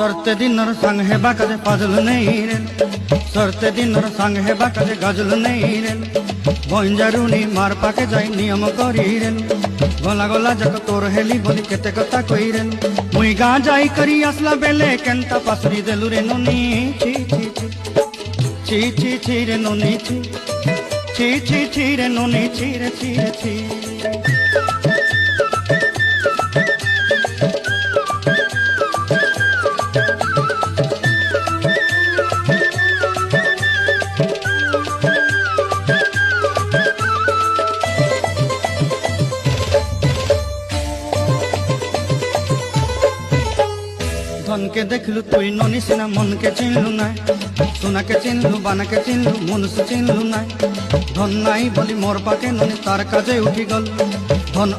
सरते दिनर संग हेबा काजे पाजल नहीं रे सरते दिनर संग हेबा काजे गाजल नहीं रे बंजारुनी मार पाके जाई नियम करी रे गला गला जक तोर हेली बोली केते कथा कई रे मुई गा जाई करी असला बेले केंता पासरी देलु रे नोनी छी छी छी छी छी रे नोनी छी छी छी छी रे नोनी छी रे छी रे छी धन के देखलु तुई नोनी सिना मन के चिन्हलु ना सोना के चिन्हलु बाना के चिन्हलु मनुष्य चिन्हलु ना धन नाई बोली मोर पाके नोनी तार काजे उठी गल धन